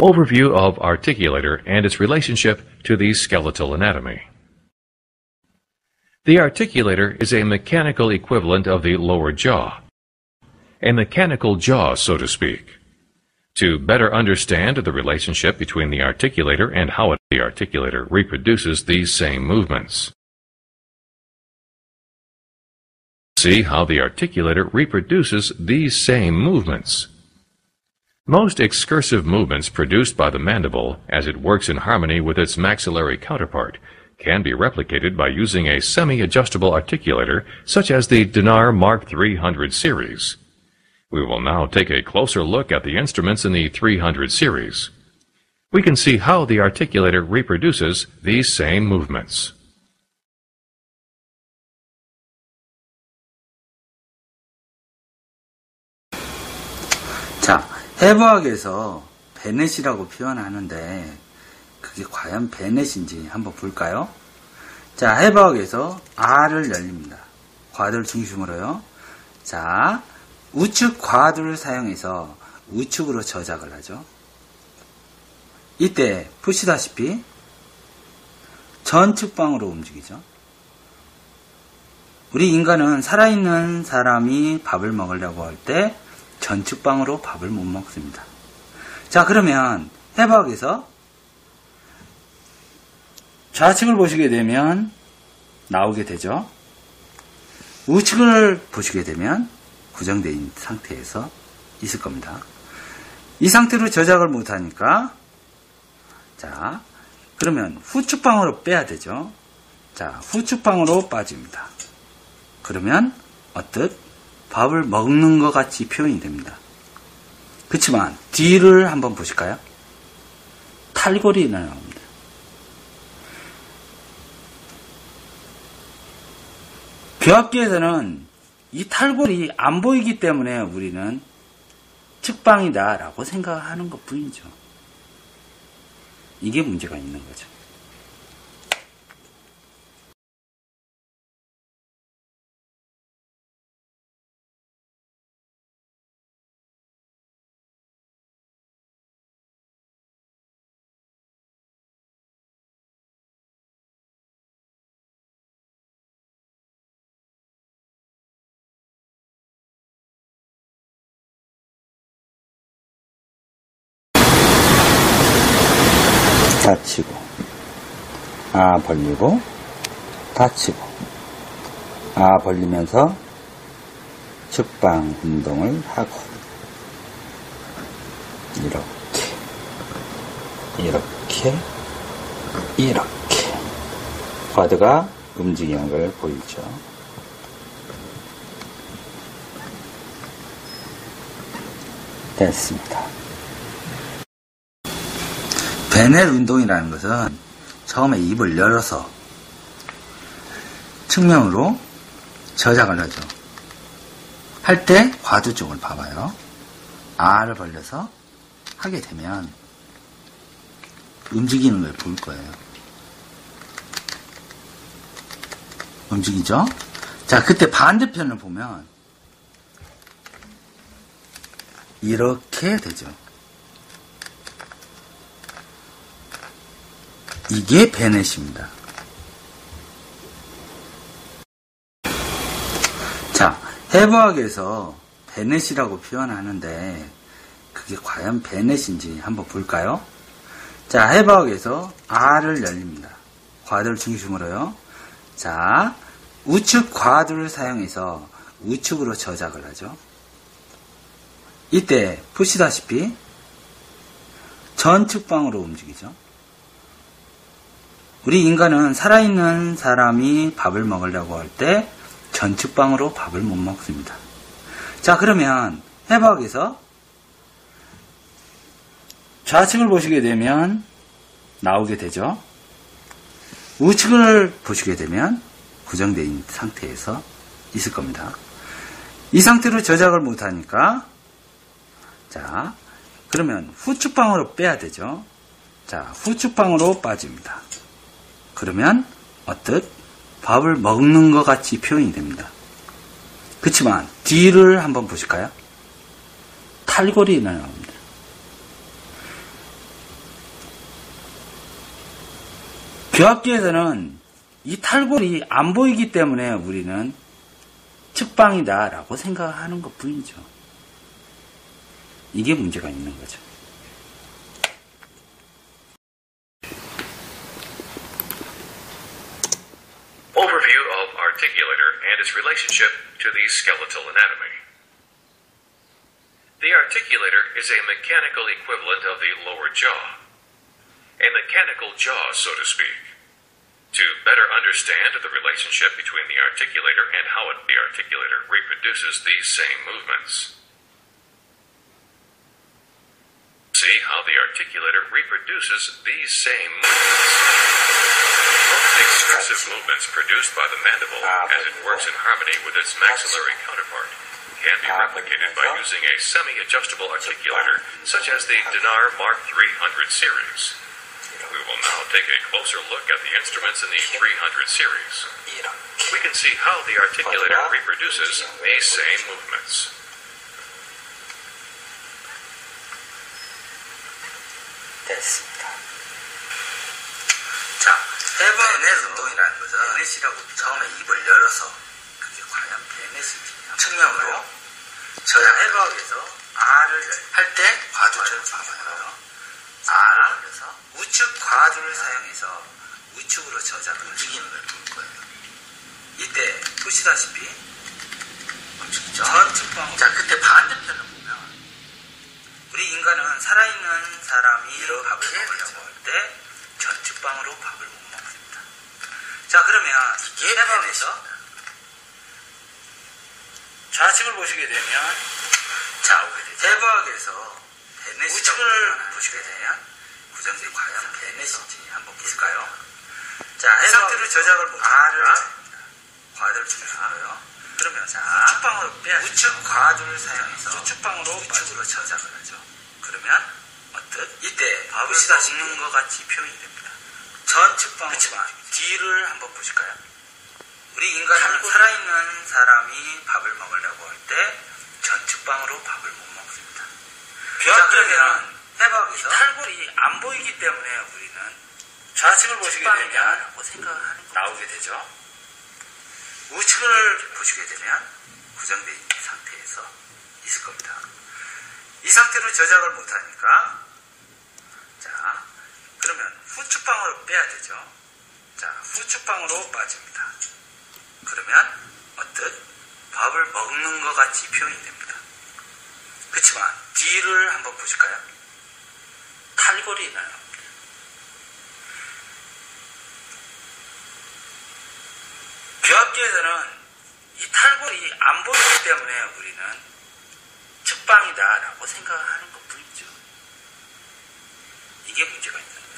Overview of articulator and its relationship to the skeletal anatomy. The articulator is a mechanical equivalent of the lower jaw, a mechanical jaw, so to speak. To better understand the relationship between the articulator and how the articulator reproduces these same movements. See how the articulator reproduces these same movements. Most excursive movements produced by the mandible, as it works in harmony with its maxillary counterpart, can be replicated by using a semi-adjustable articulator such as the Denar Mark 300 series. We will now take a closer look at the instruments in the 300 series. We can see how the articulator reproduces these same movements. 자, 해부학에서 베넷이라고 표현하는데 그게 과연 베넷인지 한번 볼까요? 자, 해부학에서 R을 열립니다. 과도를 중심으로요. 자, 우측 과도를 사용해서 우측으로 저작을 하죠. 이때 보시다시피 전측방으로 움직이죠. 우리 인간은 살아있는 사람이 밥을 먹으려고 할 때 전측방으로 밥을 못 먹습니다. 자, 그러면 해부학에서 좌측을 보시게 되면 나오게 되죠. 우측을 보시게 되면 고정되어 있는 상태에서 있을 겁니다. 이 상태로 저작을 못하니까 자, 그러면 후측방으로 빼야 되죠. 자, 후측방으로 빠집니다. 그러면 어떻? 밥을 먹는 것 같이 표현이 됩니다. 그렇지만 뒤를 한번 보실까요? 탈골이 나옵니다. 교합기에서는 이 탈골이 안 보이기 때문에 우리는 측방이다 라고 생각하는 것 뿐이죠. 이게 문제가 있는 거죠. 닫히고, 벌리고, 닫히고, 벌리면서 측방 운동을 하고, 이렇게, 과드가 움직이는 걸 보이죠. 됐습니다. 베넷 운동이라는 것은 처음에 입을 열어서 측면으로 저작을 하죠. 할 때 과두 쪽을 봐봐요. R을 벌려서 하게 되면 움직이는 걸 볼 거예요. 움직이죠? 자, 그때 반대편을 보면 이렇게 되죠. 이게 베넷입니다. 자, 해부학에서 베넷이라고 표현하는데 그게 과연 베넷인지 한번 볼까요? 자, 해부학에서 R을 열립니다. 과도를 중심으로요. 자, 우측 과도를 사용해서 우측으로 저작을 하죠. 이때 보시다시피 전측방으로 움직이죠. 우리 인간은 살아있는 사람이 밥을 먹으려고 할 때 전측방으로 밥을 못 먹습니다. 자, 그러면 해부학에서 좌측을 보시게 되면 나오게 되죠. 우측을 보시게 되면 고정되어 있는 상태에서 있을 겁니다. 이 상태로 저작을 못하니까 자, 그러면 후측방으로 빼야 되죠. 자, 후측방으로 빠집니다. 그러면 어떻? 밥을 먹는 것 같이 표현이 됩니다. 그렇지만 뒤를 한번 보실까요? 탈골이 나옵니다. 교합기에서는 이 탈골이 안 보이기 때문에 우리는 측방이다라고 생각하는 것 뿐이죠. 이게 문제가 있는 거죠. Overview of articulator and its relationship to the skeletal anatomy. The articulator is a mechanical equivalent of the lower jaw. A mechanical jaw, so to speak. To better understand the relationship between the articulator and how the articulator reproduces these same movements. See how the articulator reproduces these same movements. Most expressive movements produced by the mandible, as it works in harmony with its maxillary counterpart, can be replicated by using a semi-adjustable articulator, such as the Dinar Mark 300 series. We will now take a closer look at the instruments in the 300 series. We can see how the articulator reproduces these same movements. 됐습니다. 자, 베넷 운동이라는 것은 베넷이라고 처음에 입을 열어서 그게 과연 베넷인지 측면으로 저장 해부학에서 R을 할 때 과두를 사용해요. R을 올려서 우측 과두를 사용해서 우측으로 저장을 움직이는 걸 볼 거예요. 이때 보시다시피 전측방. 자, 그때 반대편을 보면 우리 인간은 살아있는 사람이 밥을 먹으려고 할 때 전측방으로 밥을 못 먹습니다. 자, 그러면 해부학에서 좌측을 보시게 되면 자, 해부학에서 우측을 보시게 되면 구정들이 과연 베넷인지 한번 볼까요? 자, 이 상태로 저작을 못하니까 과두를 주면서요. 그러면 자, 우측방으로 빼야 우측 과두를 사용해서 우측으로 저작을 하죠. 그러면 어떻? 이때 밥을 씹는 것 같이 표현이 됩니다. 전측방으로. 그렇지만 뒤를 한번 보실까요? 우리 인간은 살아있는 사람이 밥을 먹으려고 할 때 전측방으로 밥을 못 먹습니다. 자, 그러면 해부학에서 탈골이 안 보이기 때문에 우리는 좌측을 보시게 되면 생각하는 나오게 되죠. 우측을 보시게 되면 고정되어 있는 상태에서 있을 겁니다. 이 상태로 저작을 못하니까 자, 그러면 후측방으로 빼야 되죠. 자, 후측방으로 빠집니다. 그러면 어떻? 밥을 먹는 것 같이 표현이 됩니다. 그렇지만 뒤를 한번 보실까요? 탈골이 나요. 교합기에서는 이 탈골이 안 보이기 때문에 우리는 측방이다라고 생각하는 것 뿐이죠. 이게 문제가 있는 거예요.